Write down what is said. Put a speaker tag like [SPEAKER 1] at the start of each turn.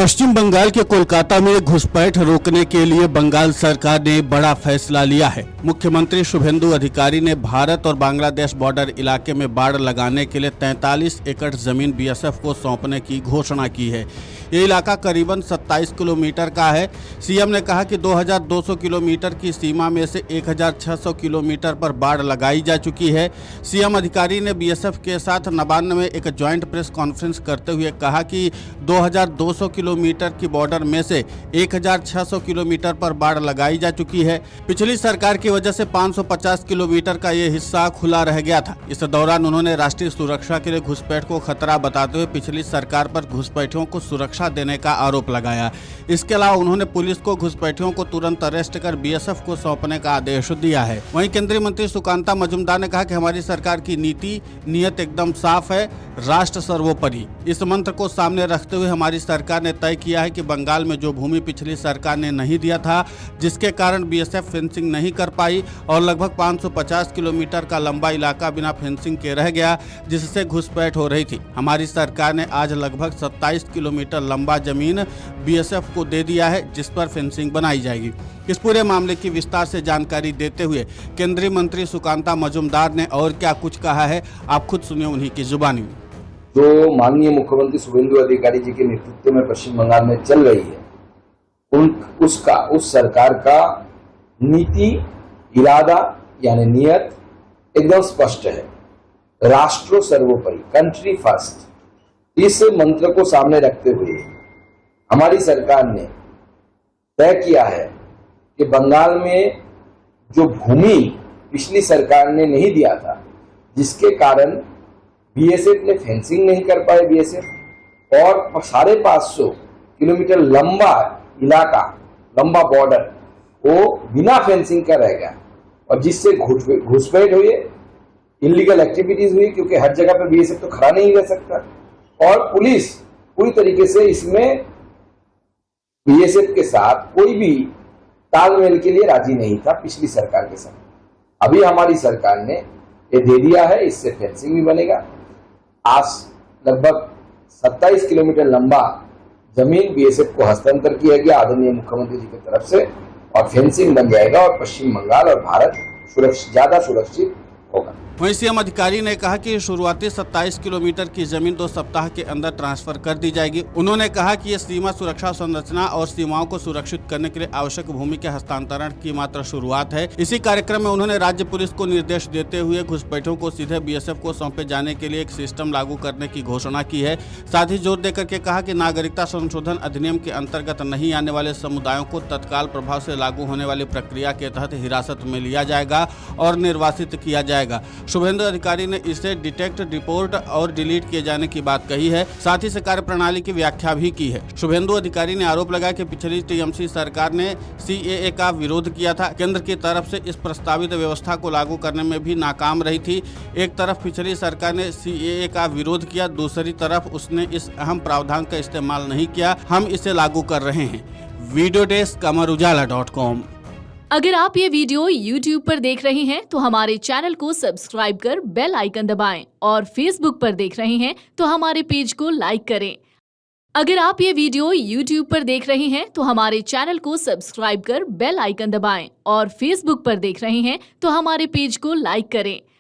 [SPEAKER 1] पश्चिम बंगाल के कोलकाता में घुसपैठ रोकने के लिए बंगाल सरकार ने बड़ा फैसला लिया है। मुख्यमंत्री शुभेंदु अधिकारी ने भारत और बांग्लादेश बॉर्डर इलाके में बाड़ लगाने के लिए 43 एकड़ जमीन बीएसएफ को सौंपने की घोषणा की है। ये इलाका करीबन 27 किलोमीटर का है। सीएम ने कहा कि 2200 किलोमीटर की सीमा में से 1600 किलोमीटर पर बाड़ लगाई जा चुकी है। सीएम अधिकारी ने बीएसएफ के साथ नवान्न में एक ज्वाइंट प्रेस कॉन्फ्रेंस करते हुए कहा कि 2200 किलोमीटर की बॉर्डर में से 1600 किलोमीटर पर बाड़ लगाई जा चुकी है। पिछली सरकार की वजह से 550 किलोमीटर का ये हिस्सा खुला रह गया था। इस दौरान उन्होंने राष्ट्रीय सुरक्षा के लिए घुसपैठ को खतरा बताते हुए पिछली सरकार पर घुसपैठियों को सुरक्षा देने का आरोप लगाया। इसके अलावा उन्होंने पुलिस को घुसपैठियों को तुरंत अरेस्ट कर बीएसएफ को सौंपने का आदेश दिया है। वहीं केंद्रीय मंत्री सुकांता मजुमदार ने कहा कि हमारी सरकार की नीति नियत एकदम साफ है, राष्ट्र सर्वोपरि। इस मंत्र को सामने रखते हुए हमारी सरकार ने तय किया है कि बंगाल में जो भूमि पिछली सरकार ने नहीं दिया था, जिसके कारण बीएसएफ फेंसिंग नहीं कर पाई और लगभग 550 किलोमीटर का लंबा इलाका बिना फेंसिंग के रह गया, जिससे घुसपैठ हो रही थी। हमारी सरकार ने आज लगभग 27 किलोमीटर लंबा जमीन बीएसएफ को दे दिया है, जिस पर फेंसिंग बनाई जाएगी। इस पूरे मामले की विस्तार से जानकारी देते हुए केंद्रीय मंत्री सुकांता मजुमदार ने और क्या कुछ कहा है, आप खुद सुनिए उन्हीं की जुबानी में।
[SPEAKER 2] जो माननीय मुख्यमंत्री शुभेंदु अधिकारी जी के नेतृत्व में पश्चिम बंगाल में चल रही है, उस सरकार का नीति इरादा यानी नियत एकदम स्पष्ट है। राष्ट्र सर्वोपरि, कंट्री फर्स्ट, इस मंत्र को सामने रखते हुए हमारी सरकार ने तय किया है कि बंगाल में जो भूमि पिछली सरकार ने नहीं दिया था, जिसके कारण बीएसएफ ने फेंसिंग नहीं कर पाए, बीएसएफ और 550 किलोमीटर लंबा इलाका, लंबा बॉर्डर वो बिना फेंसिंग का रह गया और जिससे घुसपैठ हुई, इलीगल एक्टिविटीज हुई, क्योंकि हर जगह पर बीएसएफ तो खड़ा नहीं रह सकता और पुलिस पूरी तरीके से इसमें बीएसएफ के साथ कोई भी तालमेल के लिए राजी नहीं था पिछली सरकार के साथ। अभी हमारी सरकार ने ये दे दिया है, इससे फेंसिंग भी बनेगा। आज लगभग 27 किलोमीटर लंबा जमीन बीएसएफ को हस्तांतर किया गया आदरणीय मुख्यमंत्री जी की तरफ से और फेंसिंग बन जाएगा और पश्चिम बंगाल और भारत ज्यादा सुरक्षित होगा।
[SPEAKER 1] वहीं सीएम अधिकारी ने कहा कि शुरुआती 27 किलोमीटर की जमीन 2 सप्ताह के अंदर ट्रांसफर कर दी जाएगी। उन्होंने कहा कि ये सीमा सुरक्षा संरचना और सीमाओं को सुरक्षित करने के लिए आवश्यक भूमि के हस्तांतरण की मात्र शुरुआत है। इसी कार्यक्रम में उन्होंने राज्य पुलिस को निर्देश देते हुए घुसपैठियों को सीधे बीएसएफ को सौंपे जाने के लिए एक सिस्टम लागू करने की घोषणा की है। साथ ही जोर देकर के कहा कि नागरिकता संशोधन अधिनियम के अंतर्गत नहीं आने वाले समुदायों को तत्काल प्रभाव से लागू होने वाली प्रक्रिया के तहत हिरासत में लिया जाएगा और निर्वासित किया जाएगा। शुभेंदु अधिकारी ने इसे डिटेक्ट, रिपोर्ट और डिलीट किए जाने की बात कही है। साथ ही से कार्य प्रणाली की व्याख्या भी की है। शुभेंदु अधिकारी ने आरोप लगाया कि पिछली टीएमसी सरकार ने सीएए का विरोध किया था। केंद्र की तरफ से इस प्रस्तावित व्यवस्था को लागू करने में भी नाकाम रही थी। एक तरफ पिछली सरकार ने सीएए का विरोध किया, दूसरी तरफ उसने इस अहम प्रावधान का इस्तेमाल नहीं किया। हम इसे लागू कर रहे हैं। Video desk amarujala.com।
[SPEAKER 3] अगर आप ये वीडियो YouTube पर देख रहे हैं तो हमारे चैनल को सब्सक्राइब कर बेल आइकन दबाएं और Facebook पर देख रहे हैं तो हमारे पेज को लाइक करें। अगर आप ये वीडियो YouTube पर देख रहे हैं तो हमारे चैनल को सब्सक्राइब कर बेल आइकन दबाएं और Facebook पर देख रहे हैं तो हमारे पेज को लाइक करें।